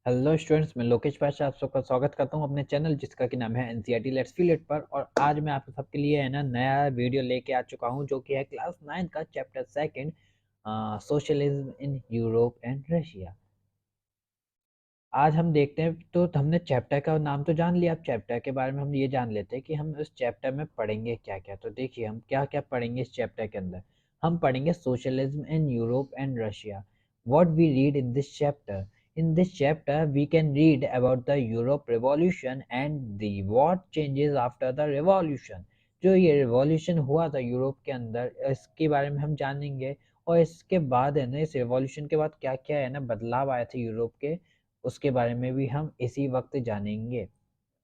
Hello students, मैं लोकेश पाशा आप सबका स्वागत करता हूं अपने चैनल जिसका कि नाम है एनसीईआरटी लेट्स फील इट पर। और आज मैं आप सबके लिए है ना नया वीडियो लेके आ चुका हूं जो कि है क्लास 9 का chapter second, socialism in Europe and Russia. आज हम देखते हैं, तो हमने चैप्टर का नाम तो जान लिया। अब चैप्टर के बारे में हम ये जान लेते हैं कि हम इस चैप्टर में पढ़ेंगे क्या क्या। तो देखिए हम क्या क्या पढ़ेंगे इस चैप्टर के अंदर। हम पढ़ेंगे socialism in Europe and Russia. What we read in this chapter, in this chapter we can read about the Europe revolution and the what changes after the revolution। जो ये revolution हुआ था यूरोप के अंदर, इसके बारे में हम जानेंगे। और इसके बाद है ना, इस revolution के बाद क्या क्या है ना बदलाव आए थे यूरोप के, उसके बारे में भी हम इसी वक्त जानेंगे।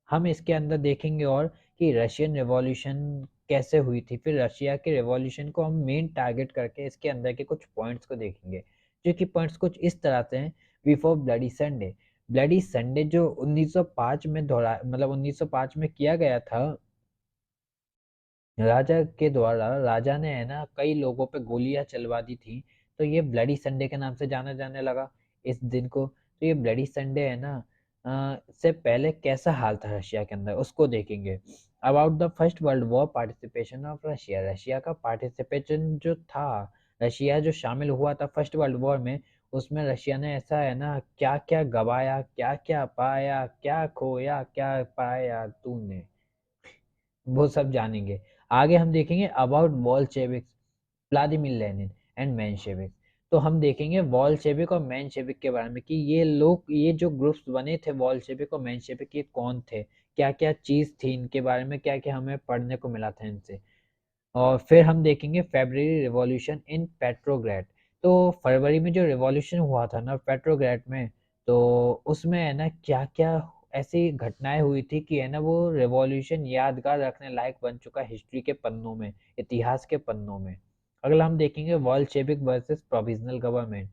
हम इसके अंदर देखेंगे और कि रशियन रिवॉल्यूशन कैसे हुई थी, फिर रशिया के रिवॉल्यूशन को हम मेन टारगेट करके इसके अंदर के कुछ पॉइंट्स को देखेंगे, जो कि पॉइंट्स कुछ इस तरह से हैं। Before bloody Sunday, bloody Sunday जो 1905 में दोहरा मतलब 1905 में किया गया था राजा के द्वारा। राजा ने है ना कई लोगों पे गोलियां चलवा दी थी, तो ये ब्लडी संडे के नाम से जाना जाने लगा इस दिन को। तो ये ब्लडी संडे है ना, से पहले कैसा हाल था रशिया के अंदर उसको देखेंगे। About the first world war participation of Russia, Russia का पार्टिसिपेशन जो था, रशिया जो शामिल हुआ था फर्स्ट वर्ल्ड वॉर में, उसमें रशिया ने ऐसा है ना क्या क्या गवाया, क्या क्या पाया, क्या खोया क्या पाया तूने, वो सब जानेंगे। आगे हम देखेंगे about Bolsheviks, Vladimir Lenin and Menshevik. तो हम देखेंगे बोल्शेविक और मेंशेविक के बारे में कि ये लोग, ये जो ग्रुप्स बने थे बोल्शेविक और मेंशेविक, ये कौन थे, क्या क्या चीज थी इनके बारे में, क्या क्या हमें पढ़ने को मिला था इनसे। और फिर हम देखेंगे फेब्रुअरी रिवॉल्यूशन इन पेट्रोग्रेड। तो फरवरी में जो रिवॉल्यूशन हुआ था ना पेट्रोग्रेड में, तो उसमें है ना क्या क्या ऐसी घटनाएं हुई थी कि है ना वो रिवॉल्यूशन यादगार रखने लायक बन चुका है हिस्ट्री के पन्नों में, इतिहास के पन्नों में। अगला हम देखेंगे वॉल्शेविक वर्सेस प्रोविजनल गवर्नमेंट,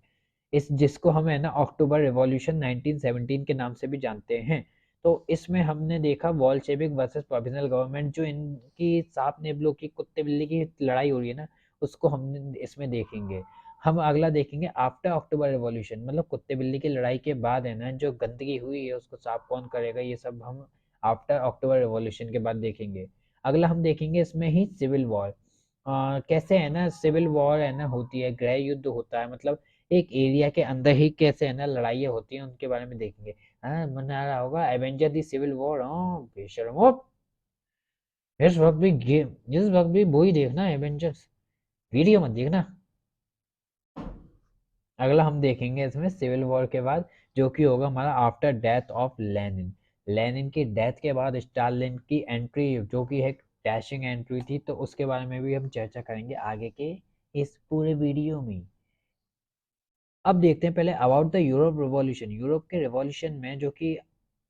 इस जिसको हम है ना अक्टूबर रिवॉल्यूशन 1917 के नाम से भी जानते हैं। तो इसमें हमने देखा वॉल्शेविक वर्सेस प्रोविजनल गवर्नमेंट, जो इनकी सांप नेबलों की कुत्ते बिल्ली की लड़ाई हो रही है ना, उसको हमने इसमें देखेंगे। हम अगला देखेंगे आफ्टर अक्टूबर रिवॉल्यूशन, मतलब कुत्ते बिल्ली की लड़ाई के बाद है ना जो गंदगी हुई है उसको साफ कौन करेगा, ये सब हम आफ्टर अक्टूबर रिवॉल्यूशन के बाद देखेंगे। अगला हम देखेंगे इसमें ही सिविल वॉर, कैसे है ना सिविल वॉर है ना होती है, गृह युद्ध होता है, मतलब एक एरिया के अंदर ही कैसे है ना लड़ाइयाँ होती हैं उनके बारे में देखेंगे। हाँ, मन आ रहा होगा एवेंजर दी सिविल वॉर, हाँ बेशर्मो, इस वक्त भी वही देखना एवेंजर्स, वीडियो मत देखना। अगला हम देखेंगे इसमें सिविल वॉर के बाद, जो कि होगा हमारा after death of Lenin. Lenin की डेथ के बाद स्टालिन की एंट्री, जो कि एक डैशिंग एंट्री थी, तो उसके बारे में भी हम चर्चा करेंगे आगे के इस पूरे वीडियो में। अब देखते हैं पहले about the Europe revolution, Europe के रिवॉल्यूशन में जो कि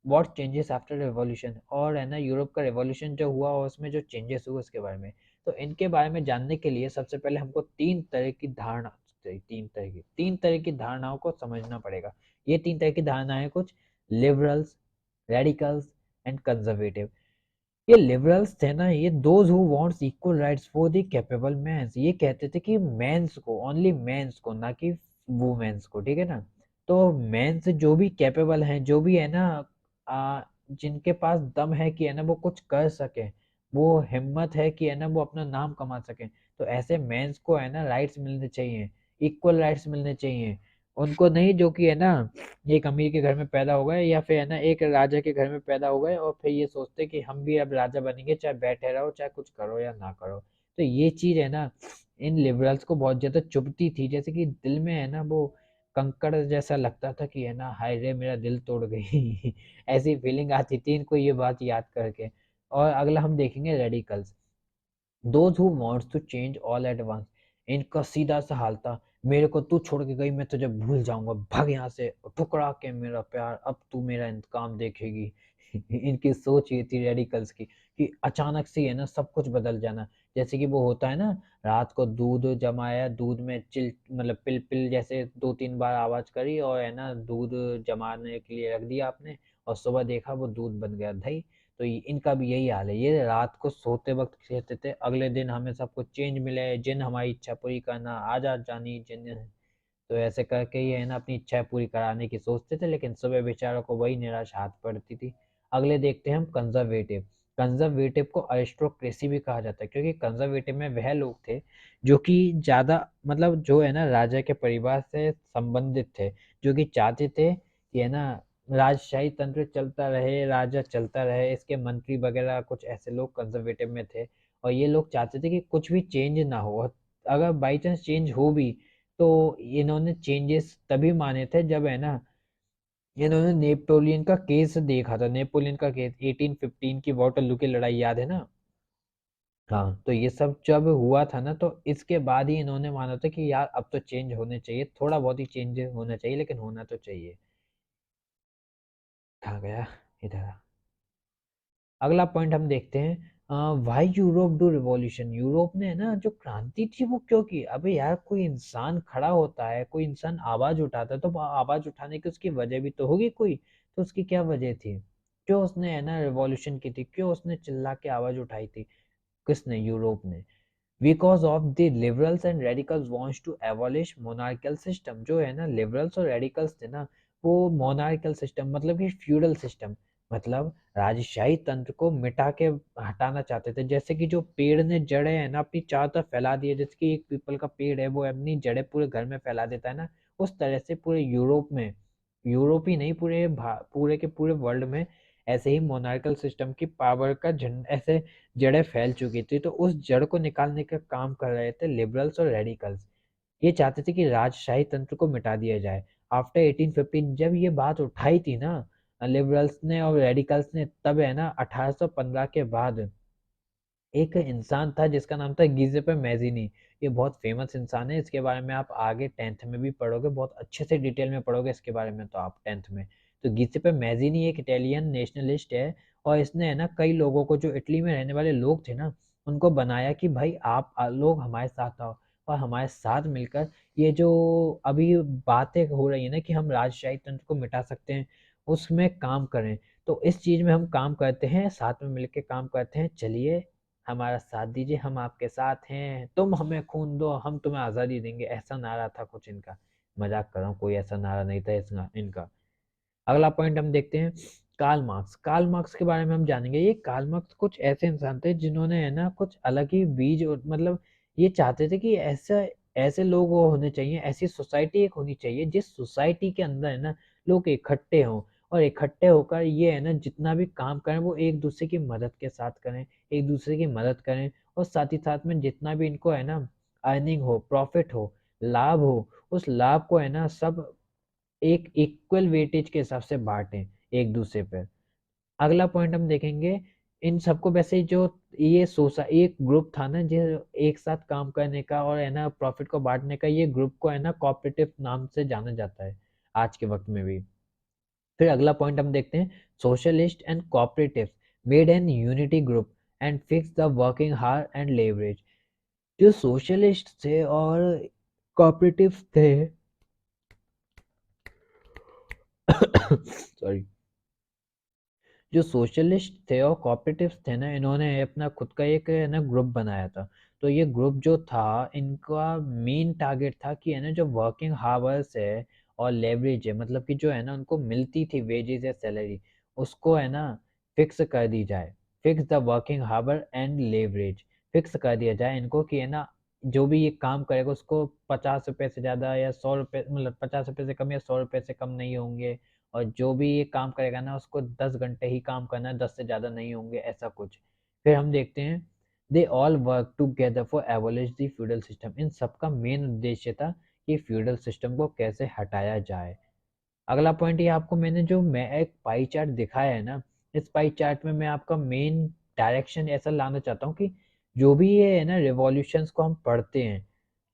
व्हाट चेंजेस आफ्टर रिवॉल्यूशन, और है ना यूरोप का रिवॉल्यूशन जो हुआ और उसमें जो चेंजेस हुए उसके बारे में। तो इनके बारे में जानने के लिए सबसे पहले हमको तीन तरह की धारणा, तीन तरह की धारणाओं को समझना पड़ेगा। ये तीन तरह की धारणाएं कुछ लिबरल्स, रेडिकल्स एंड कंजर्वेटिव। ये लिबरल्स थे ना, ये those who wants equal rights for the capable mens, ये कहते थे कि मेंस को, ओनली मेंस को, ना कि वुमेन्स को, ठीक है ना। तो मेंस जो भी कैपेबल हैं, जो भी है ना जिनके पास दम है कि है ना वो कुछ कर सके, वो हिम्मत है कि है ना वो अपना नाम कमा सके, तो ऐसे मेंस को है ना राइट्स मिलने चाहिए, इक्वल राइट्स मिलने चाहिए। उनको नहीं जो कि है ना एक अमीर के घर में पैदा हो गए या फिर है ना एक राजा के घर में पैदा हो गए और फिर ये सोचते कि हम भी अब राजा बनेंगे, चाहे बैठे रहो चाहे कुछ करो या ना करो। तो ये चीज है ना इन लिबरल्स को बहुत ज्यादा चुभती थी, जैसे कि दिल में है ना वो कंकड़ जैसा लगता था कि है ना हाय रे मेरा दिल तोड़ गई ऐसी फीलिंग आती थी इनको ये बात याद करके। और अगला हम देखेंगे radicals, those who wants to change all at once. इनका सीधा सा हाल था, मेरे को तू छोड़ के गई मैं तुझे भूल जाऊंगा, भाग यहाँ से, ठुकरा के मेरा प्यार, अब तू मेरा इंतकाम देखेगी इनकी सोच ये थी रेडिकल्स की, कि अचानक से है ना सब कुछ बदल जाना। जैसे कि वो होता है ना, रात को दूध जमाया, दूध में चिल मतलब पिल पिल जैसे दो तीन बार आवाज करी और है ना दूध जमाने के लिए रख दिया आपने, और सुबह देखा वो दूध बन गया दही। तो इनका भी यही हाल है, ये रात को सोते वक्त कहते थे अगले दिन हमें सब कुछ चेंज मिले, जिन हमारी इच्छा पूरी करना, आजाद जानी जिन। तो ऐसे करके ये है ना अपनी इच्छा पूरी कराने की सोचते थे, लेकिन सुबह बेचारों को वही निराश हाथ पड़ती थी। अगले देखते हैं हम कंजर्वेटिव। कंजर्वेटिव को अरिस्टोक्रेसी भी कहा जाता है, क्योंकि कंजर्वेटिव में वह लोग थे जो कि ज़्यादा मतलब जो है ना राजा के परिवार से संबंधित थे, जो कि चाहते थे कि है ना राजशाही तंत्र चलता रहे, राजा चलता रहे, इसके मंत्री वगैरह कुछ ऐसे लोग कंजर्वेटिव में थे। और ये लोग चाहते थे कि कुछ भी चेंज ना हो, और अगर बाई चांस चेंज हो भी तो इन्होंने चेंजेस तभी माने थे जब है ना इन्होंने नेपोलियन का केस देखा था। नेपोलियन का केस 1815 की वाटरलू की लड़ाई याद है ना। हाँ, तो ये सब जब हुआ था ना, तो इसके बाद ही इन्होंने माना था कि यार अब तो चेंज होने चाहिए, थोड़ा बहुत ही चेंज होना चाहिए, लेकिन होना तो चाहिए। कहाँ गया, इधर आ। अगला पॉइंट हम देखते हैं, why Europe do revolution. Europe ने ना जो क्रांति थी वो क्यों की। अबे यार, कोई इंसान खड़ा होता है, कोई इंसान आवाज उठाता है, तो आवाज उठाने की उसकी वजह भी तो होगी कोई। तो उसकी क्या वजह थी, क्यों उसने है ना रिवॉल्यूशन की थी, क्यों उसने चिल्ला के आवाज उठाई थी। किसने, यूरोप ने। Because of the liberals and radicals wants to abolish monarchial system. जो है ना लिबरल्स और रेडिकल्स थे ना, वो मोनार्कियल सिस्टम मतलब कि फ्यूडल सिस्टम, मतलब राजशाही तंत्र को मिटा के हटाना चाहते थे। जैसे कि जो पेड़ ने जड़ें है ना अपनी चारों तरफ फैला दी है, जैसे कि एक पीपल का पेड़ है वो अपनी जड़ें पूरे घर में फैला देता है ना, उस तरह से पूरे यूरोप में, यूरोप ही नहीं पूरे पूरे के पूरे वर्ल्ड में ऐसे ही मोनार्कल सिस्टम की पावर का झंड ऐसे जड़ें फैल चुकी थी। तो उस जड़ को निकालने का काम कर रहे थे लिबरल्स और रेडिकल्स। ये चाहते थे कि राजशाही तंत्र को मिटा दिया जाए। आफ्टर 1815 जब ये बात उठाई थी ना लिबरल्स ने और रेडिकल्स ने, तब है ना 1815 के बाद एक इंसान था जिसका नाम था गिज़ेपे मैज़ीनी। ये बहुत फेमस इंसान है, इसके बारे में आप आगे 10th में भी पढ़ोगे, बहुत अच्छे से डिटेल में पढ़ोगे इसके बारे में तो आप 10th में। तो गिज़ेपे मैज़ीनी एक इटालियन नेशनलिस्ट है, और इसने है ना कई लोगों को, जो इटली में रहने वाले लोग थे ना, उनको बनाया कि भाई आप लोग हमारे साथ आओ, और हमारे साथ मिलकर ये जो अभी बातें हो रही है ना कि हम राजशाही तंत्र को मिटा सकते हैं, उसमें काम करें। तो इस चीज़ में हम काम करते हैं, साथ में मिलके काम करते हैं, चलिए हमारा साथ दीजिए, हम आपके साथ हैं, तुम हमें खून दो हम तुम्हें आज़ादी देंगे, ऐसा नारा था कुछ इनका। मजाक कर रहा हूँ, कोई ऐसा नारा नहीं था इसका इनका। अगला पॉइंट हम देखते हैं, कार्ल मार्क्स। कार्ल मार्क्स के बारे में हम जानेंगे। ये कार्ल मार्क्स कुछ ऐसे इंसान थे जिन्होंने है ना कुछ अलग ही बीज मतलब ये चाहते थे कि ऐसा ऐसे लोग वो होने चाहिए, ऐसी सोसाइटी एक होनी चाहिए जिस सोसाइटी के अंदर है ना लोग इकट्ठे हों, और इकट्ठे होकर ये है ना जितना भी काम करें वो एक दूसरे की मदद के साथ करें, एक दूसरे की मदद करें, और साथ ही साथ में जितना भी इनको है ना अर्निंग हो, प्रॉफिट हो, लाभ हो, उस लाभ को है ना सब एक इक्वल वेटेज के हिसाब से बांटें एक दूसरे पर। अगला पॉइंट हम देखेंगे, इन सबको वैसे जो ये सोसा एक ग्रुप था ना जो एक साथ काम करने का और है ना प्रॉफिट को बांटने का, ये ग्रुप को है ना कोऑपरेटिव नाम से जाना जाता है आज के वक्त में भी। फिर अगला पॉइंट हम देखते हैं, socialist and cooperative made an unity group and fix the working हार एंड लेवरेज। जो सोशलिस्ट थे और कोऑपरेटिव थे सॉरी, जो सोशलिस्ट थे और कोऑपरेटिव्स थे ना, इन्होंने अपना खुद का एक है ना ग्रुप बनाया था। तो ये ग्रुप जो था इनका मेन टारगेट था कि है ना जो वर्किंग हावर्स है और लेवरेज है, मतलब कि जो है ना उनको मिलती थी वेजेस या सैलरी, उसको है ना फिक्स कर दी जाए। Fix the working hour and leverage, fix कर दिया जाए इनको कि है ना जो भी ये काम करेगा उसको 50 रुपए से ज़्यादा या 100 रुपये, मतलब 50 रुपए से कम या 100 रुपए से कम नहीं होंगे, और जो भी ये काम करेगा ना उसको 10 घंटे ही काम करना है, 10 से ज़्यादा नहीं होंगे, ऐसा कुछ। फिर हम देखते हैं, they all work together for abolish the feudal system. इन सबका मेन उद्देश्य था कि फ्यूडल सिस्टम को कैसे हटाया जाए। अगला पॉइंट, ये आपको मैंने जो मैं एक पाई चार्ट दिखाया है ना, इस पाई चार्ट में मैं आपका मेन डायरेक्शन ऐसा लाना चाहता हूँ कि जो भी ये है ना रिवॉल्यूशंस को हम पढ़ते हैं,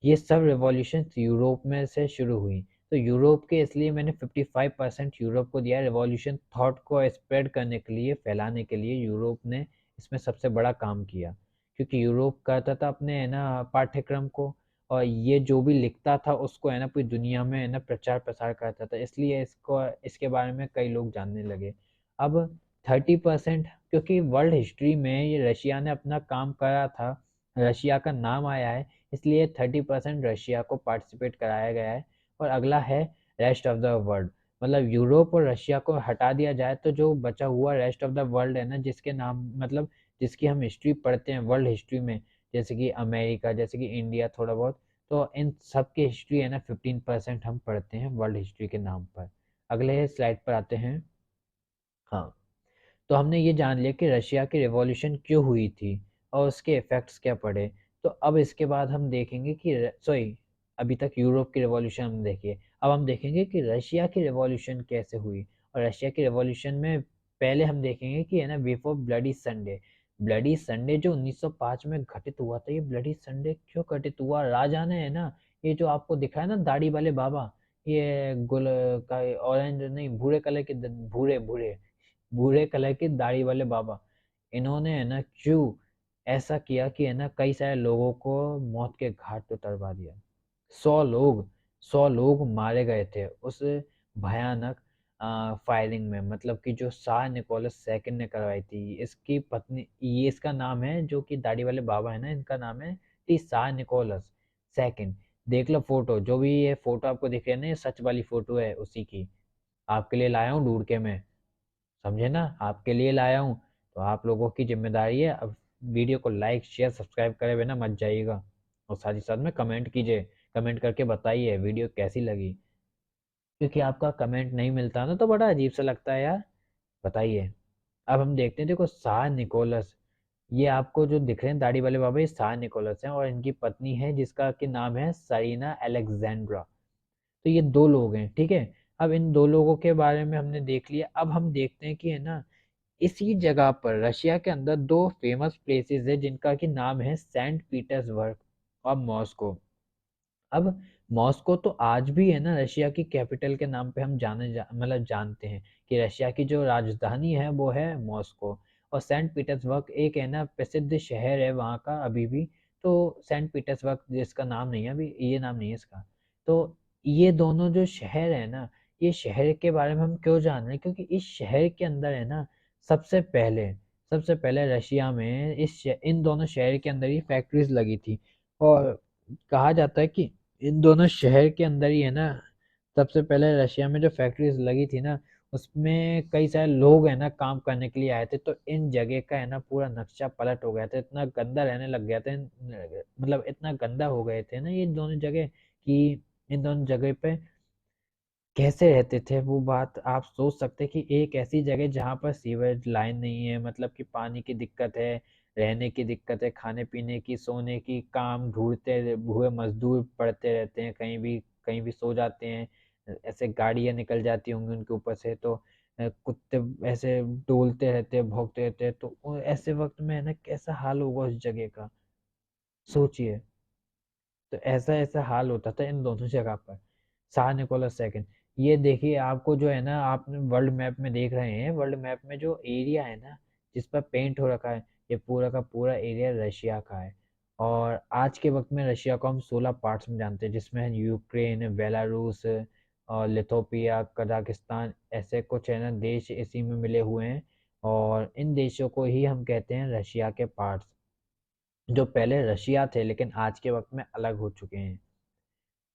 ये सब रिवॉल्यूशंस यूरोप में से शुरू हुई। तो यूरोप के इसलिए मैंने 55% यूरोप को दिया, रिवॉल्यूशन थॉट को स्प्रेड करने के लिए, फैलाने के लिए यूरोप ने इसमें सबसे बड़ा काम किया, क्योंकि यूरोप करता था अपने है ना पाठ्यक्रम को, और ये जो भी लिखता था उसको है ना पूरी दुनिया में है ना प्रचार प्रसार करता था, इसलिए इसको इसके बारे में कई लोग जानने लगे। अब 30%, क्योंकि वर्ल्ड हिस्ट्री में ये रशिया ने अपना काम करा था, रशिया का नाम आया है, इसलिए 30% रशिया को पार्टिसिपेट कराया गया है। और अगला है रेस्ट ऑफ द वर्ल्ड। मतलब यूरोप और रशिया को हटा दिया जाए तो जो बचा हुआ रेस्ट ऑफ द वर्ल्ड है ना, जिसके नाम मतलब जिसकी हम हिस्ट्री पढ़ते हैं वर्ल्ड हिस्ट्री में, जैसे कि अमेरिका, जैसे कि इंडिया थोड़ा बहुत, तो इन सब की हिस्ट्री है ना 15% हम पढ़ते हैं वर्ल्ड हिस्ट्री के नाम पर। अगले स्लाइड पर आते हैं। हाँ, तो हमने ये जान लिया कि रशिया की रिवॉल्यूशन क्यों हुई थी और उसके इफेक्ट्स क्या पड़े। तो अब इसके बाद हम देखेंगे कि सॉरी, अभी तक यूरोप की रिवॉल्यूशन हम देखिए, अब हम देखेंगे कि रशिया की रिवॉल्यूशन कैसे हुई। और रशिया की रिवॉल्यूशन में पहले हम देखेंगे कि है ना before bloody Sunday, bloody Sunday जो 1905 में घटित हुआ था, ये ब्लडी संडे क्यों घटित हुआ? राजा ने है ना, ये जो आपको दिखाया ना दाढ़ी वाले बाबा, ये गुल का ऑरेंज नहीं, भूरे कलर के भूरे भूरे भूरे कलर की दाढ़ी वाले बाबा, इन्होंने है ना क्यों ऐसा किया कि है ना कई सारे लोगों को मौत के घाट पे उतरवा दिया। 100 लोग, 100 लोग मारे गए थे उस भयानक फायरिंग में। मतलब कि जो शाह निकोलस सेकंड ने करवाई थी, इसकी पत्नी, ये इसका नाम है जो कि दाढ़ी वाले बाबा है ना, इनका नाम है टी शाह निकोलस सेकंड। देख लो फोटो, जो भी ये फोटो आपको दिख रही है ना, ये सच वाली फोटो है उसी की। आपके लिए लाया हूँ ढूंढ के मैं, समझे ना, आपके लिए लाया हूँ। तो आप लोगों की जिम्मेदारी है, अब वीडियो को लाइक शेयर सब्सक्राइब करे बिना मत जाइएगा। और साथ ही साथ में कमेंट कीजिए, कमेंट करके बताइए वीडियो कैसी लगी, क्योंकि आपका कमेंट नहीं मिलता ना तो बड़ा अजीब सा लगता है यार। बताइए। अब हम देखते हैं, देखो शाह निकोलस, ये आपको जो दिख रहे हैं दाढ़ी वाले बाबा, ये शाह निकोलस हैं और इनकी पत्नी है जिसका कि नाम है सरीना अलेक्जेंड्रा। तो ये दो लोग हैं, ठीक है। अब इन दो लोगों के बारे में हमने देख लिया, अब हम देखते हैं कि है ना इसी जगह पर रशिया के अंदर दो फेमस प्लेसेस है जिनका कि नाम है सेंट पीटर्सबर्ग और मॉस्को। अब मॉस्को तो आज भी है ना रशिया की कैपिटल के नाम पे हम मतलब जानते हैं कि रशिया की जो राजधानी है वो है मॉस्को। और सेंट पीटर्सबर्ग एक है ना प्रसिद्ध शहर है वहाँ का अभी भी। तो सेंट पीटर्सबर्ग जिसका नाम नहीं है अभी, ये नाम नहीं है इसका। तो ये दोनों जो शहर है ना, ये शहर के बारे में हम क्यों जान रहे हैं, क्योंकि इस शहर के अंदर है ना सबसे पहले सबसे पहले रशिया में इन दोनों शहर के अंदर ही फैक्ट्रीज लगी थी। और कहा जाता है कि इन दोनों शहर के अंदर ही है ना सबसे पहले रशिया में जो फैक्ट्रीज लगी थी ना, उसमें कई सारे लोग है ना काम करने के लिए आए थे। तो इन जगह का है ना पूरा नक्शा पलट हो गया था, इतना गंदा रहने लग गया था, मतलब इतना गंदा हो गए थे ना ये दोनों जगह कि इन दोनों जगह पे कैसे रहते थे वो बात आप सोच सकते हैं कि एक ऐसी जगह जहाँ पर सीवेज लाइन नहीं है, मतलब कि पानी की दिक्कत है, रहने की दिक्कत है, खाने पीने की, सोने की, काम ढूंढते हुए मजदूर पड़ते रहते हैं, कहीं भी सो जाते हैं। ऐसे गाड़ियाँ निकल जाती होंगी उनके ऊपर से, तो कुत्ते ऐसे डोलते रहते हैं, भौंकते रहते हैं। तो ऐसे वक्त में है ना कैसा हाल होगा उस जगह का, सोचिए। तो ऐसा ऐसा हाल होता था इन दोनों जगह पर। शाह निकोलस सेकंड, ये देखिए आपको जो है ना, आप वर्ल्ड मैप में देख रहे हैं, वर्ल्ड मैप में जो एरिया है ना जिस पर पेंट हो रखा है, ये पूरा का पूरा एरिया रशिया का है। और आज के वक्त में रशिया को हम 16 पार्ट्स में जानते हैं, जिसमें है यूक्रेन, बेलारूस और लिथोपिया, कजाकिस्तान, ऐसे कुछ है ना देश इसी में मिले हुए हैं। और इन देशों को ही हम कहते हैं रशिया के पार्ट्स, जो पहले रशिया थे लेकिन आज के वक्त में अलग हो चुके हैं।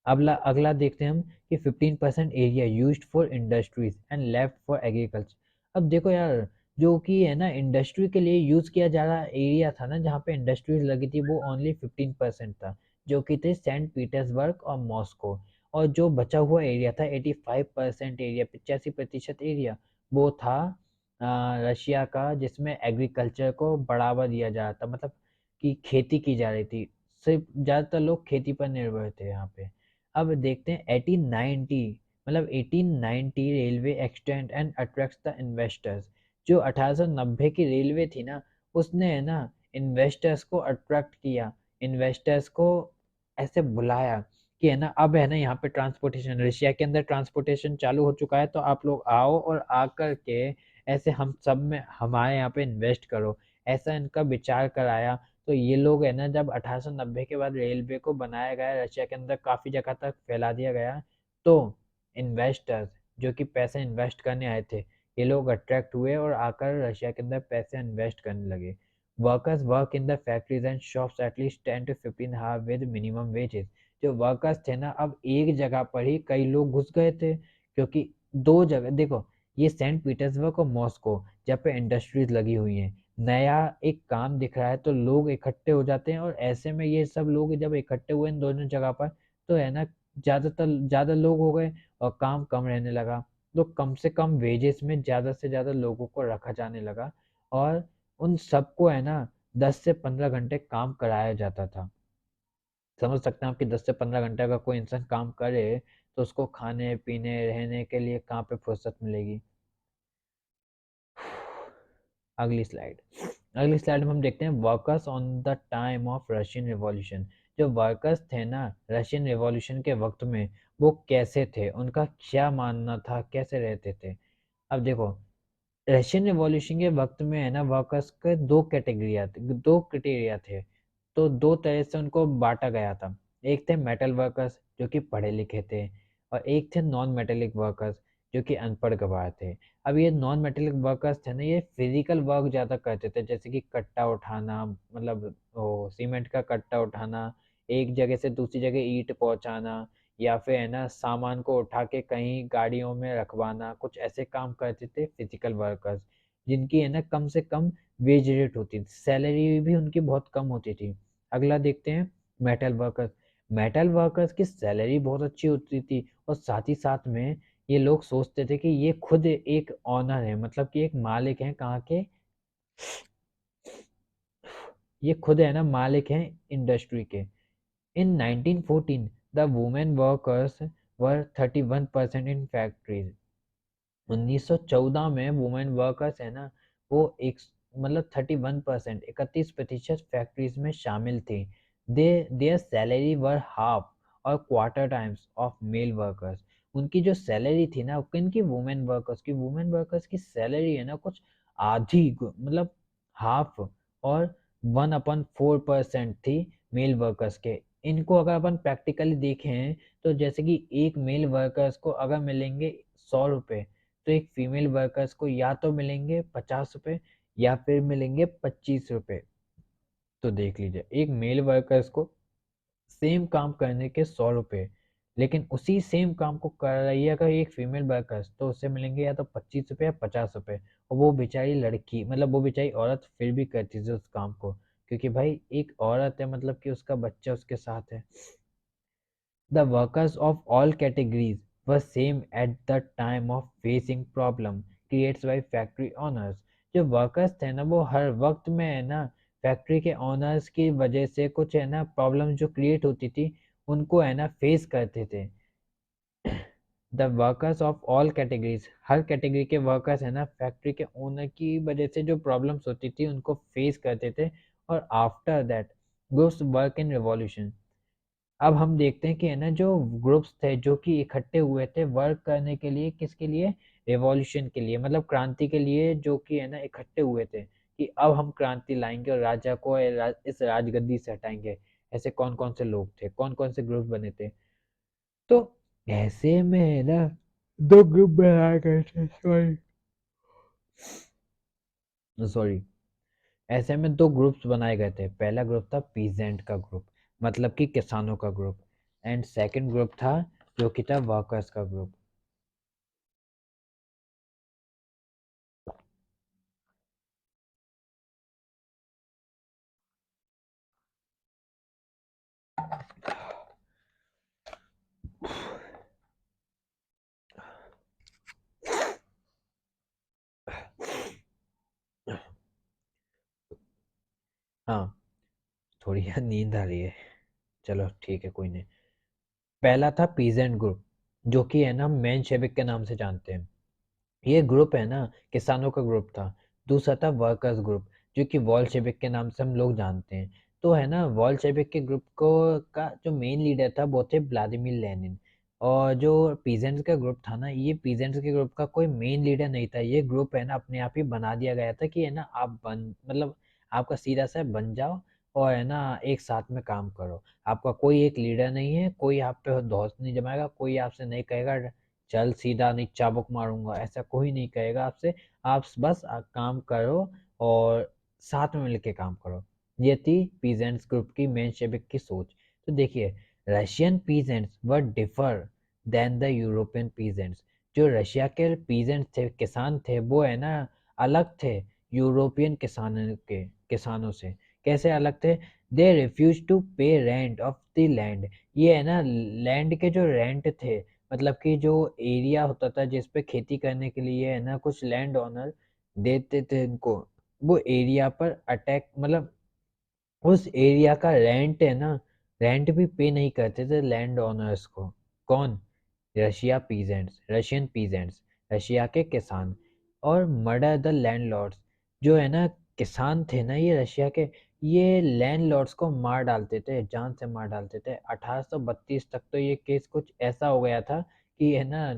अगला अगला देखते हैं हम कि 15% area used for industries and left for agriculture. अब देखो यार, जो कि है ना इंडस्ट्री के लिए यूज किया जा रहा एरिया था ना, जहाँ पे इंडस्ट्रीज लगी थी, वो ओनली 15% था, जो कि थे सेंट पीटर्सबर्ग और मॉस्को। और जो बचा हुआ एरिया था 85% एरिया, 85% एरिया, वो था रशिया का, जिसमें एग्रीकल्चर को बढ़ावा दिया जा रहा था, मतलब कि खेती की जा रही थी। सिर्फ ज़्यादातर लोग खेती पर निर्भर थे यहाँ पे। अब देखते हैं 1890, मतलब 1890 railway extend and attracts the investors. जो 1890 की रेलवे थी ना, उसने है ना इन्वेस्टर्स को अट्रैक्ट किया, इन्वेस्टर्स को ऐसे बुलाया कि है ना अब है ना यहाँ पे ट्रांसपोर्टेशन, रशिया के अंदर ट्रांसपोर्टेशन चालू हो चुका है, तो आप लोग आओ और आकर के ऐसे हम सब में हमारे यहाँ पे इन्वेस्ट करो, ऐसा इनका विचार कराया। तो ये लोग है ना जब 1890 के बाद रेलवे को बनाया गया, रशिया के अंदर काफ़ी जगह तक फैला दिया गया, तो इन्वेस्टर्स जो कि पैसे इन्वेस्ट करने आए थे, ये लोग अट्रैक्ट हुए और आकर रशिया के अंदर पैसे इन्वेस्ट करने लगे। Workers work in the factories and shops at least 10 to 15 hours with minimum wages. जो वर्कर्स थे ना अब एक जगह पर ही कई लोग घुस गए थे, क्योंकि दो जगह देखो, ये सेंट पीटर्सबर्ग और मॉस्को जहाँ पे इंडस्ट्रीज लगी हुई हैं, नया एक काम दिख रहा है तो लोग इकट्ठे हो जाते हैं, और ऐसे में ये सब लोग जब इकट्ठे हुए इन दोनों जगह पर, तो है ना ज़्यादा लोग हो गए और काम कम रहने लगा, तो कम से कम वेजेस में ज़्यादा से ज़्यादा लोगों को रखा जाने लगा, और उन सबको है ना 10 से 15 घंटे काम कराया जाता था। समझ सकते हैं आप कि 10 से 15 घंटे अगर कोई इंसान काम करे तो उसको खाने पीने रहने के लिए कहाँ पे फुर्सत मिलेगी। अगली स्लाइड। अगली स्लाइड में हम देखते हैं workers on the time of Russian revolution. जो वर्कर्स थे ना रशियन रिवॉल्यूशन के वक्त में, वो कैसे थे, उनका क्या मानना था, कैसे रहते थे। अब देखो, रशियन रिवॉल्यूशन के वक्त में है ना वर्कर्स के दो क्राइटेरिया थे, तो दो तरह से उनको बांटा गया था। एक थे मेटल वर्कर्स जो कि पढ़े लिखे थे, और एक थे नॉन मेटेलिक वर्कर्स जो कि अनपढ़ गवार थे। अब ये नॉन मेटेलिक वर्कर्स थे ना, ये फिजिकल वर्क ज़्यादा करते थे, जैसे कि कट्टा उठाना, मतलब सीमेंट का कट्टा उठाना, एक जगह से दूसरी जगह ईंट पहुंचाना, या फिर है ना सामान को उठा के कहीं गाड़ियों में रखवाना, कुछ ऐसे काम करते थे फिजिकल वर्कर्स, जिनकी है ना कम से कम वेज रेट होती थी, सैलरी भी उनकी बहुत कम होती थी। अगला देखते हैं मेटल वर्कर्स। मेटल वर्कर्स की सैलरी बहुत अच्छी होती थी, और साथ ही साथ में ये लोग सोचते थे कि ये खुद एक ऑनर है, मतलब कि एक मालिक हैं, कहाँ के, ये खुद है ना मालिक हैं इंडस्ट्री के। In 1914, the women workers were 31% in factories. 1914 में वुमेन वर्कर्स है ना, वो एक मतलब 31%, 31% फैक्ट्रीज में शामिल थी। दे देयर सैलरी वर हाफ और quarter times of male workers. उनकी जो सैलरी थी ना, किनकी, वुमेन वर्कर्स की सैलरी है ना कुछ आधी मतलब हाफ और 1/4% थी मेल वर्कर्स के। इनको अगर अपन प्रैक्टिकली देखें तो जैसे कि एक मेल वर्कर्स को अगर मिलेंगे 100 रुपये, तो एक फीमेल वर्कर्स को या तो मिलेंगे 50 रुपये या फिर मिलेंगे 25 रुपये। तो देख लीजिए, एक मेल वर्कर्स को सेम काम करने के 100 रुपये, लेकिन उसी सेम काम को कर रही है अगर एक फीमेल वर्कर्स, तो उससे मिलेंगे या तो 25 रुपये या 50 रुपये। और वो बेचारी लड़की, मतलब वो बेचारी औरत फिर भी करती थी उस काम को, क्योंकि भाई एक औरत है, मतलब कि उसका बच्चा उसके साथ है। The workers of all categories were same at the time of facing problem creates by factory owners। जो वर्कर्स थे ना वो हर वक्त में है ना फैक्ट्री के ओनर्स की वजह से कुछ है ना प्रॉब्लम जो क्रिएट होती थी उनको है ना फेस करते थे। The workers of all categories, her category के वर्कर्स है ना फैक्ट्री के ओनर की वजह से जो प्रॉब्लम्स होती थी उनको फेस करते थे। और after that groups work in revolution. अब हम देखते हैं कि है ना जो ग्रुप्स थे जो कि इकट्ठे हुए थे वर्क करने के लिए, किसके लिए, रिवॉल्यूशन के लिए, मतलब क्रांति के लिए, जो कि है ना इकट्ठे हुए थे कि अब हम क्रांति लाएंगे और राजा को इस राजगद्दी से हटाएंगे। ऐसे कौन कौन से लोग थे, कौन कौन से ग्रुप बने थे, तो ऐसे में है ना दो ग्रुप बनाए गए थे, सॉरी सॉरी ऐसे में दो ग्रुप्स बनाए गए थे। पहला ग्रुप था पीजेंट का ग्रुप, मतलब कि किसानों का ग्रुप, एंड सेकंड ग्रुप था जो कि था वर्कर्स का ग्रुप। हाँ, थोड़ी यार नींद आ रही है, चलो ठीक है कोई नहीं। पहला था पीजेंट ग्रुप, जो कि है ना मेंशेविक के नाम से जानते हैं। ये ग्रुप है ना किसानों का ग्रुप था। दूसरा था वर्कर्स ग्रुप, जो कि वॉल्शेविक के नाम से हम लोग जानते हैं। तो है ना वॉल्शेविक के ग्रुप को का जो मेन लीडर था वो थे व्लादिमीर लेनिन। और जो पीजेंट्स का ग्रुप था ना, ये पीजेंट्स के ग्रुप का कोई मेन लीडर नहीं था, ये ग्रुप है ना अपने आप ही बना दिया गया था कि है ना आप बन मतलब आपका सीधा सा बन जाओ और है ना एक साथ में काम करो। आपका कोई एक लीडर नहीं है, कोई आप पे दोस्त नहीं जमाएगा, कोई आपसे नहीं कहेगा चल सीधा नहीं चाबुक मारूंगा, ऐसा कोई नहीं कहेगा आपसे। आप बस काम करो और साथ में मिलके काम करो। ये थी पीजेंट्स ग्रुप की मेंशेविक की सोच। तो देखिए, Russian peasants were differ than the European peasants. जो रशिया के पीजेंट्स थे, किसान थे, वो है ना अलग थे यूरोपियन किसानों से। कैसे अलग थे? दे रिफ्यूज टू पे रेंट ऑफ द लैंड। ये है ना लैंड के जो रेंट थे, मतलब कि जो एरिया होता था जिस पे खेती करने के लिए है ना कुछ लैंड ओनर देते थे इनको, वो एरिया पर अटैक, मतलब उस एरिया का रेंट है ना, रेंट भी पे नहीं करते थे लैंड ओनर्स को। कौन? रशियन पीजेंट्स, रशिया के किसान। और मर्डर द लैंडलॉर्ड्स। जो है ना किसान थे ना ये रशिया के, ये लैंडलॉर्ड्स को मार डालते थे, जान से मार डालते थे। 1832 तक तो ये केस कुछ ऐसा हो गया था कि है ना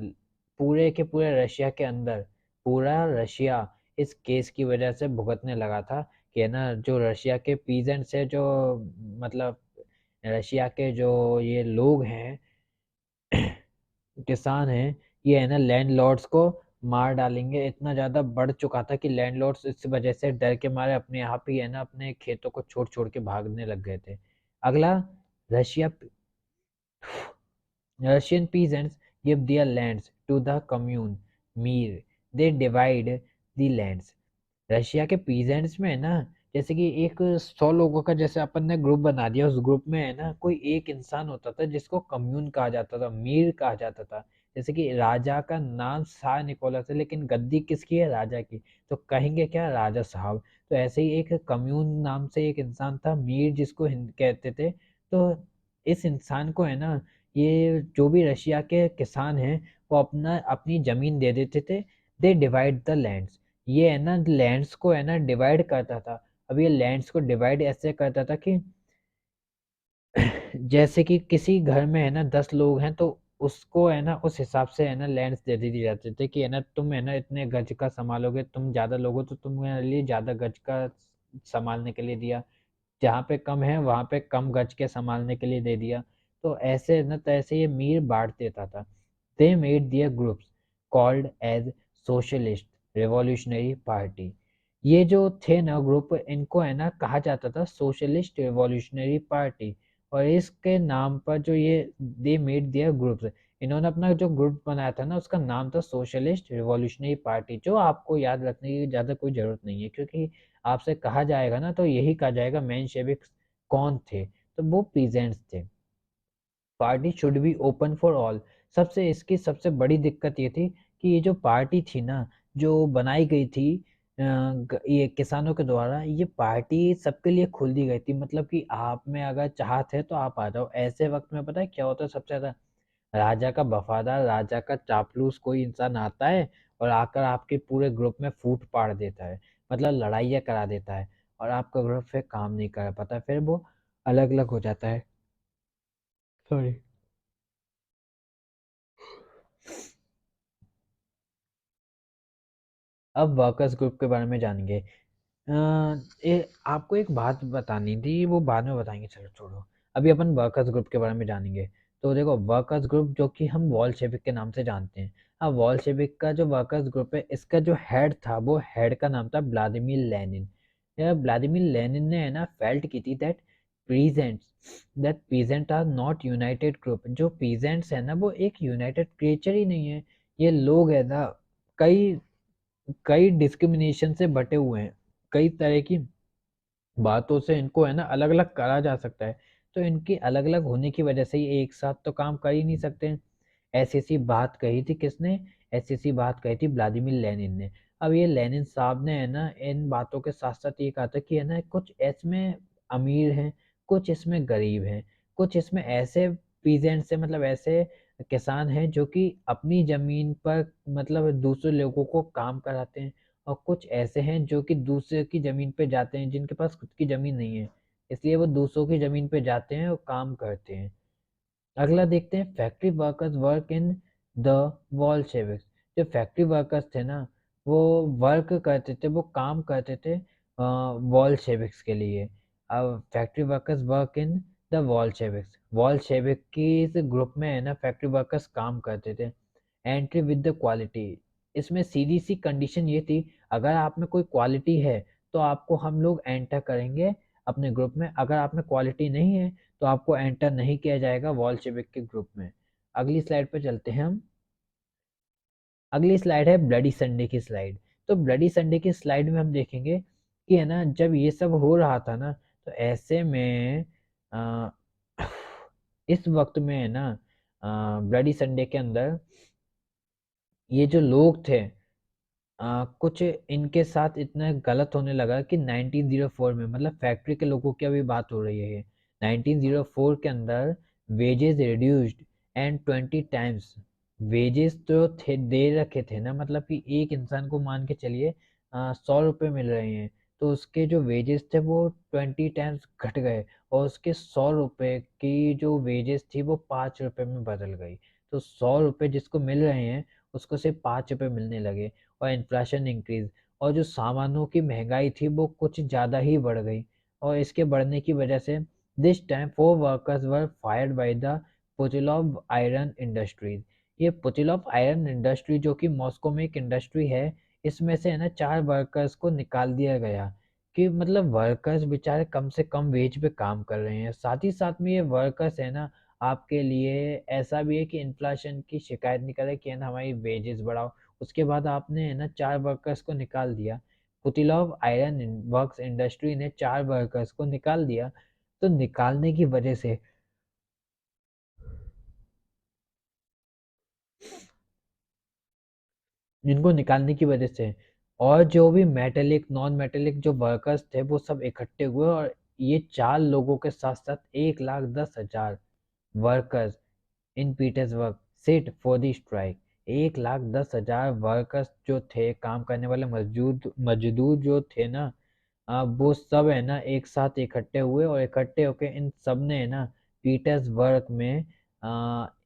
पूरे के पूरे रशिया के अंदर पूरा रशिया इस केस की वजह से भुगतने लगा था कि है ना जो रशिया के पीजेंट्स है, जो मतलब रशिया के जो ये लोग हैं किसान हैं, ये है ना लैंडलॉर्ड्स को मार डालेंगे। इतना ज़्यादा बढ़ चुका था कि लैंडलॉर्ड्स इस वजह से डर के मारे अपने आप ही है ना अपने खेतों को छोड़ छोड़ के भागने लग गए थे। अगला, Russia Russian peasants give their lands to the commune Mir. They divide the lands. Russia के पीजेंट्स में है ना, जैसे कि एक 100 लोगों का जैसे अपन ने ग्रुप बना दिया, उस ग्रुप में है ना कोई एक इंसान होता था जिसको कम्यून कहा जाता था, मीर कहा जाता था। जैसे कि राजा का नाम शाह निकोलस है, लेकिन गद्दी किसकी है? राजा की। तो कहेंगे क्या? राजा साहब। तो ऐसे ही एक कम्यून नाम से एक इंसान था, मीर जिसको कहते थे। तो इस इंसान को है ना ये जो भी रशिया के किसान हैं वो अपना अपनी जमीन दे देते थे। They divide the lands. ये है ना लैंड्स को है ना डिवाइड करता था। अब ये लैंड्स को डिवाइड ऐसे करता था कि जैसे कि किसी घर में है ना 10 लोग हैं तो उसको है ना उस हिसाब से है ना लैंड्स दे दी जाते थे कि है ना तुम है ना इतने गज का संभालोगे, तुम ज्यादा लोग हो तो तुम्हारे लिए ज्यादा गज का संभालने के लिए दिया, जहाँ पे कम है वहाँ पे कम गज के संभालने के लिए दे दिया। तो ऐसे न तैसे ये मीर बांट देता था। They made their groups called as socialist revolutionary party. ये जो थे ना ग्रुप, इनको है ना कहा जाता था सोशलिस्ट रिवॉल्यूशनरी पार्टी। और इसके नाम पर जो ये दे मेड दियर ग्रुप्स, इन्होंने अपना जो ग्रुप बनाया था ना उसका नाम था सोशलिस्ट रिवॉल्यूशनरी पार्टी। जो आपको याद रखने की ज़्यादा कोई ज़रूरत नहीं है, क्योंकि आपसे कहा जाएगा ना तो यही कहा जाएगा मेंशेविक्स कौन थे, तो वो पीजेंट्स थे। Party should be open for all. सबसे इसकी सबसे बड़ी दिक्कत ये थी कि ये जो पार्टी थी ना जो बनाई गई थी ये किसानों के द्वारा, ये पार्टी सबके लिए खोल दी गई थी। मतलब कि आप में अगर चाहत है तो आप आ जाओ। ऐसे वक्त में पता है क्या होता है? सबसे ज्यादा राजा का वफादार, राजा का चापलूस कोई इंसान आता है और आकर आपके पूरे ग्रुप में फूट पाड़ देता है, मतलब लड़ाइयाँ करा देता है, और आपका ग्रुप फिर काम नहीं कर पाता, फिर वो अलग अलग हो जाता है। सॉरी। अब वर्कर्स ग्रुप के बारे में जानेंगे। आपको एक बात बतानी थी, वो बाद में बताएंगे, चलो छोड़ो। अभी अपन वर्कर्स ग्रुप के बारे में जानेंगे। तो देखो वर्कर्स ग्रुप जो कि हम वॉल्शेविक के नाम से जानते हैं। अब वॉल्शेविक का जो वर्कर्स ग्रुप है इसका जो हेड था, वो हेड का नाम था व्लादिमीर लेनिन। व्लादिमीर लेनिन ने है ना फेल्ट की थी that peasant are not united group. जो पीजेंट्स है ना वो एक यूनाइटेड क्रिएचर ही नहीं है। ये लोग है ना कई कई डिस्क्रिमिनेशन से बटे हुए हैं, कई तरह की बातों से इनको है ना अलग अलग करा जा सकता है। तो इनकी अलग अलग होने की वजह से ये एक साथ तो काम कर ही नहीं सकते। ऐसी ऐसी बात कही थी किसने? ऐसी ऐसी बात कही थी व्लादिमीर लेनिन ने। अब ये लेनिन साहब ने है ना इन बातों के साथ साथ ये कहा था कि है ना कुछ इसमें अमीर हैं, कुछ इसमें गरीब हैं, कुछ इसमें ऐसे पीजेंट्स हैं, मतलब ऐसे किसान हैं जो कि अपनी जमीन पर मतलब दूसरे लोगों को काम कराते हैं, और कुछ ऐसे हैं जो कि दूसरे की जमीन पे जाते हैं जिनके पास खुद की जमीन नहीं है, इसलिए वो दूसरों की जमीन पे जाते हैं और काम करते हैं। अगला देखते हैं factory workers work in the Bolsheviks. जो फैक्ट्री वर्कर्स थे ना वो वर्क करते थे, वो काम करते थे वॉल्शेविक्स के लिए। अब factory workers work in the Bolsheviks, Bolshevik की इस ग्रुप में है ना फैक्ट्री वर्कर्स काम करते थे। एंट्री विद द क्वालिटी, इसमें सीधी सी कंडीशन ये थी, अगर आप में कोई क्वालिटी है तो आपको हम लोग एंटर करेंगे अपने ग्रुप में, अगर आप में क्वालिटी नहीं है तो आपको एंटर नहीं किया जाएगा वॉल्शेविक के ग्रुप में। अगली स्लाइड पे चलते हैं हम। अगली स्लाइड है ब्लडी संडे की स्लाइड। तो ब्लडी संडे की स्लाइड में हम देखेंगे कि है ना, जब ये सब हो रहा था ना, तो ऐसे में आ, इस वक्त में है ना, ब्लडी संडे के अंदर ये जो लोग थे, कुछ इनके साथ इतना गलत होने लगा कि 1904 में, मतलब फैक्ट्री के लोगों की अभी बात हो रही है, 1904 के अंदर wages reduced and 20 times. Wages तो थे, दे रखे थे ना, मतलब कि एक इंसान को मान के चलिए 100 रुपये मिल रहे हैं, तो उसके जो वेजेस थे वो 20 टाइम्स घट गए, और उसके 100 रुपये की जो वेजेस थी वो 5 रुपये में बदल गई। तो 100 रुपये जिसको मिल रहे हैं, उसको सिर्फ 5 रुपये मिलने लगे। और इन्फ्लेशन इंक्रीज, और जो सामानों की महंगाई थी वो कुछ ज़्यादा ही बढ़ गई। और इसके बढ़ने की वजह से this time 4 workers were fired by the Putilov iron industries. ये पुतिलोव आयरन इंडस्ट्री जो कि मॉस्को में एक इंडस्ट्री है, इसमें से है ना 4 वर्कर्स को निकाल दिया गया। कि मतलब वर्कर्स बेचारे कम से कम वेज पे काम कर रहे हैं, साथ ही साथ में ये वर्कर्स है ना, आपके लिए ऐसा भी है कि इन्फ्लेशन की शिकायत नहीं करे कि है ना हमारी वेजेस बढ़ाओ। उसके बाद आपने है ना 4 वर्कर्स को निकाल दिया, पुतिलोव आयरन वर्क्स इंडस्ट्री ने 4 वर्कर्स को निकाल दिया। तो निकालने की वजह से, जिनको निकालने की वजह से, और जो भी मेटेलिक नॉन मेटेलिक जो वर्कर्स थे वो सब इकट्ठे हुए, और ये 4 लोगों के साथ साथ 1,10,000 workers in Petersburg sit for the strike. 1,10,000 workers जो थे, काम करने वाले मजदूर मजदूर जो थे ना, वो सब है ना एक साथ इकट्ठे हुए, और इकट्ठे होके इन सब ने है ना पीटर्सबर्ग में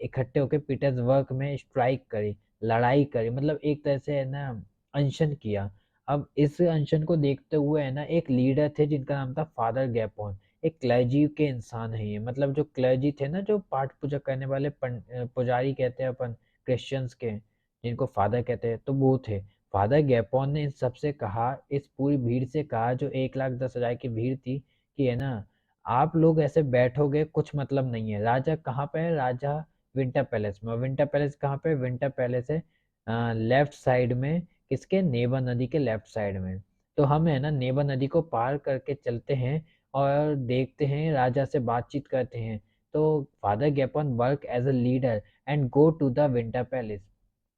इकट्ठे होके पीटर्सबर्ग में स्ट्राइक करी, लड़ाई करी, मतलब एक तरह से है ना अनशन किया। अब इस अनशन को देखते हुए है ना एक लीडर थे जिनका नाम था फादर गैपोन। एक क्लर्जी के इंसान है ये, मतलब जो क्लर्जी थे ना, जो पाठ पूजा करने वाले पुजारी कहते हैं अपन क्रिश्चियंस के, जिनको फादर कहते हैं, तो वो थे। फादर गैपोन ने इन सबसे कहा, इस पूरी भीड़ से कहा जो 1,10,000 की भीड़ थी, कि है ना आप लोग ऐसे बैठोगे कुछ मतलब नहीं है। राजा कहाँ पे है? राजा विंटर पैलेस में। विंटर पैलेस कहाँ पे? विंटर पैलेस है लेफ्ट साइड में, किसके? नेबा नदी के लेफ्ट साइड में। तो हम है ना नेबा नदी को पार करके चलते हैं, और देखते हैं, राजा से बातचीत करते हैं। तो father Gapon work as a leader and go to the Winter Palace.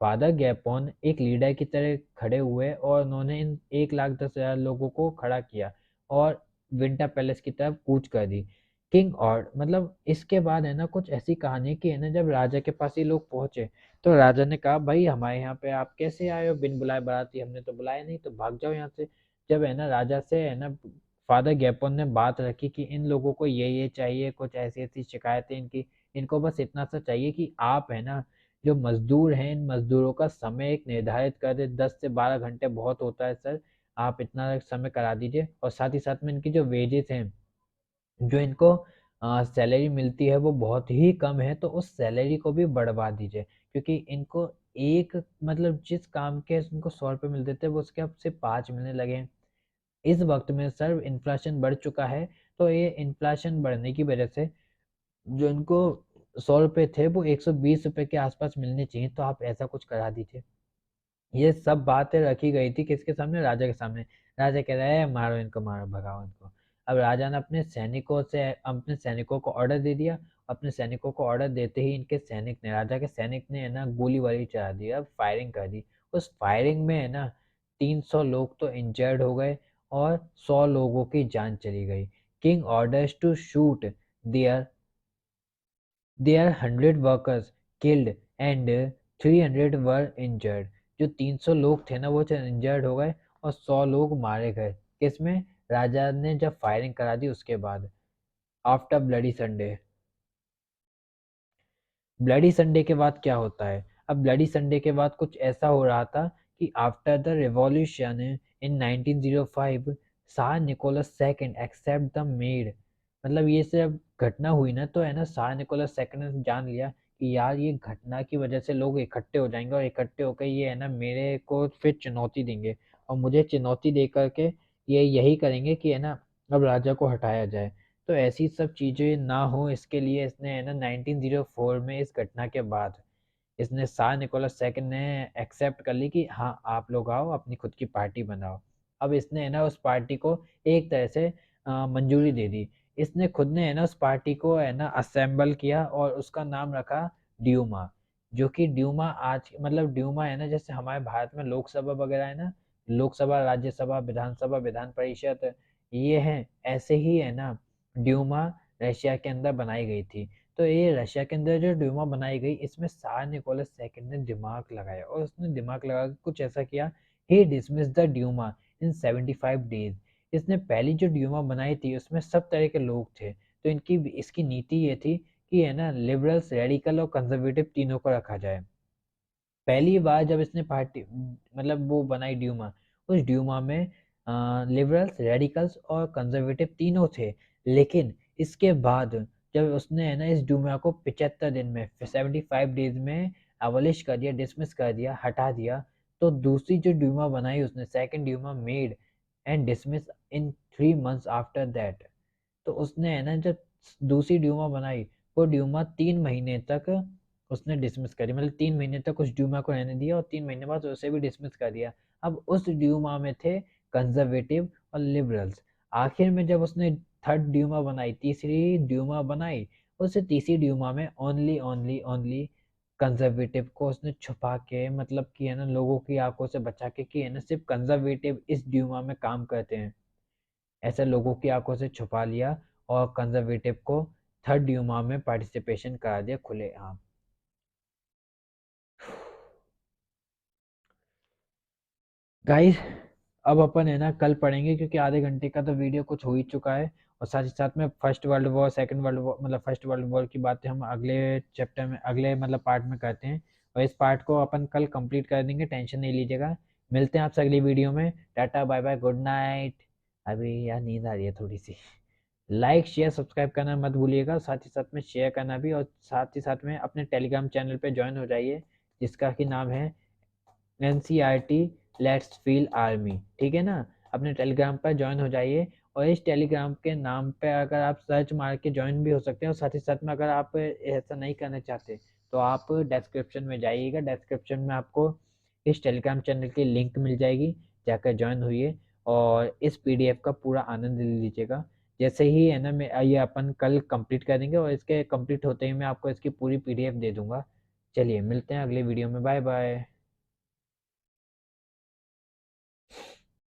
Father Gapon एक लीडर की तरह खड़े हुए, और उन्होंने इन 1,10,000 लोगों को खड़ा किया, और विंटर पैलेस की तरफ कूच कर दी। किंग और मतलब इसके बाद है ना कुछ ऐसी कहानी की है ना, जब राजा के पास ये लोग पहुंचे, तो राजा ने कहा भाई हमारे यहाँ पे आप कैसे आए हो बिन बुलाए बाराती? हमने तो बुलाया नहीं, तो भाग जाओ यहाँ से। जब है ना राजा से है ना फादर गैपोन ने बात रखी कि इन लोगों को ये चाहिए, कुछ ऐसी ऐसी शिकायतें इनकी, इनको बस इतना सा चाहिए कि आप है ना जो मजदूर हैं, इन मजदूरों का समय एक निर्धारित कर दे, 10 से 12 घंटे बहुत होता है सर, आप इतना समय करा दीजिए। और साथ ही साथ में इनकी जो वेजेस हैं, जो इनको सैलरी मिलती है वो बहुत ही कम है, तो उस सैलरी को भी बढ़वा दीजिए। क्योंकि इनको एक मतलब जिस काम के इनको 100 रुपये मिलते थे, वो उसके अब से 5 मिलने लगे हैं। इस वक्त में सर इन्फ्लेशन बढ़ चुका है, तो ये इन्फ्लेशन बढ़ने की वजह से जो इनको 100 रुपये थे वो 120 रुपये के आसपास मिलने चाहिए, तो आप ऐसा कुछ करा दीजिए। ये सब बातें रखी गई थी किसके सामने? राजा के सामने। राजा कह रहा है मारो इनको, मारो, भगाओ इनको। अब राजा ने अपने सैनिकों को ऑर्डर दे दिया। अपने सैनिकों को ऑर्डर देते ही इनके सैनिक ने, राजा के सैनिक ने है ना गोली वाली चला दी, अब फायरिंग कर दी। उस फायरिंग में है ना 300 लोग तो इंजर्ड हो गए, और 100 लोगों की जान चली गई। King orders to shoot there There 100 workers killed and 300 were injured। जो 300 लोग थे ना वो इंजर्ड हो गए, और 100 लोग मारे गए। किसमें? राजा ने जब फायरिंग करा दी उसके बाद, after bloody Sunday. Bloody Sunday के बाद क्या होता है? अब ब्लडी संडे के बाद कुछ ऐसा हो रहा था कि आफ्टर द रिवॉल्यूशन इन 1905 शाह Nicholas second accept the made. मतलब ये सब घटना हुई ना, तो है ना शाह निकोलस सेकंड ने जान लिया कि यार ये घटना की वजह से लोग इकट्ठे हो जाएंगे, और इकट्ठे होकर ये है ना मेरे को फिर चुनौती देंगे, और मुझे चुनौती दे करके ये यही करेंगे कि है ना अब राजा को हटाया जाए। तो ऐसी सब चीज़ें ना हो इसके लिए इसने है ना 1904 में इस घटना के बाद इसने शाह निकोलस सेकंड ने एक्सेप्ट कर ली कि हाँ, आप लोग आओ अपनी खुद की पार्टी बनाओ। अब इसने है ना उस पार्टी को एक तरह से मंजूरी दे दी। इसने खुद ने है ना उस पार्टी को है ना असेंबल किया और उसका नाम रखा ड्यूमा, जो कि ड्यूमा आज मतलब ड्यूमा है ना जैसे हमारे भारत में लोकसभा वगैरह है ना, लोकसभा, राज्यसभा, विधानसभा, विधान परिषद ये हैं, ऐसे ही है ना ड्यूमा रशिया के अंदर बनाई गई थी। तो ये रशिया के अंदर जो ड्यूमा बनाई गई इसमें tsar निकोलस सेकंड ने दिमाग लगाया और उसने दिमाग लगा के कुछ ऐसा किया, he dismiss the Duma in 75 days. इसने पहली जो ड्यूमा बनाई थी उसमें सब तरह के लोग थे, तो इनकी इसकी नीति ये थी कि है ना लिबरल्स, रेडिकल और कंजर्वेटिव तीनों को रखा जाए। पहली बार जब इसने पार्टी मतलब वो बनाई ड्यूमा, उस ड्यूमा में लिबरल्स, रेडिकल्स और कंजर्वेटिव तीनों थे, लेकिन इसके बाद जब उसने है ना इस ड्यूमा को 75 दिन में 75 डेज में अबॉलिश कर दिया, डिसमिस कर दिया, हटा दिया, तो दूसरी जो ड्यूमा बनाई उसने second Duma made and dismiss in 3 months after that. तो उसने है ना जब दूसरी ड्यूमा बनाई, वो ड्यूमा 3 महीने तक उसने डिसमिस करी, मतलब 3 महीने तक उस ड्यूमा को रहने दिया और 3 महीने बाद उसे भी डिसमिस कर दिया। अब उस ड्यूमा में थे कंजर्वेटिव और लिबरल्स। आखिर में जब उसने थर्ड ड्यूमा बनाई, तीसरी ड्यूमा बनाई, उस तीसरी ड्यूमा में ओनली ओनली ओनली कंजर्वेटिव को उसने छुपा के, मतलब कि है ना लोगों की आंखों से बचा के कि है ना सिर्फ कंजर्वेटिव इस ड्यूमा में काम करते हैं, ऐसा लोगों की आंखों से छुपा लिया और कंजर्वेटिव को थर्ड ड्यूमा में पार्टिसिपेशन करा दिया खुलेआम। गाइस, अब अपन है ना कल पढ़ेंगे क्योंकि आधे घंटे का तो वीडियो कुछ हो ही चुका है, और साथ ही साथ में first world war, second world war, मतलब फर्स्ट वर्ल्ड वॉर की बातें हम अगले चैप्टर में, अगले मतलब पार्ट में करते हैं, और इस पार्ट को अपन कल कंप्लीट कर देंगे, टेंशन नहीं लीजिएगा। मिलते हैं आपसे अगली वीडियो में। Ta-ta, bye bye, good night. अभी यार नींद आ रही है थोड़ी सी। लाइक, शेयर, सब्सक्राइब करना मत भूलिएगा, साथ ही साथ में शेयर करना भी, और साथ ही साथ में अपने टेलीग्राम चैनल पे ज्वाइन हो जाइए, जिसका कि नाम है NCRT लेट्स फील आर्मी, ठीक है ना। अपने टेलीग्राम पर ज्वाइन हो जाइए, और इस टेलीग्राम के नाम पे अगर आप सर्च मार के ज्वाइन भी हो सकते हैं, और साथ ही साथ में अगर आप ऐसा नहीं करना चाहते तो आप डिस्क्रिप्शन में जाइएगा, डिस्क्रिप्शन में आपको इस टेलीग्राम चैनल की लिंक मिल जाएगी, जाकर ज्वाइन हुई और इस PDF का पूरा आनंद ले लीजिएगा। जैसे ही है ना मैं ये अपन कल कंप्लीट कर देंगे, और इसके कंप्लीट होते ही मैं आपको इसकी पूरी PDF दे दूंगा। चलिए मिलते हैं अगले वीडियो में, बाय बाय।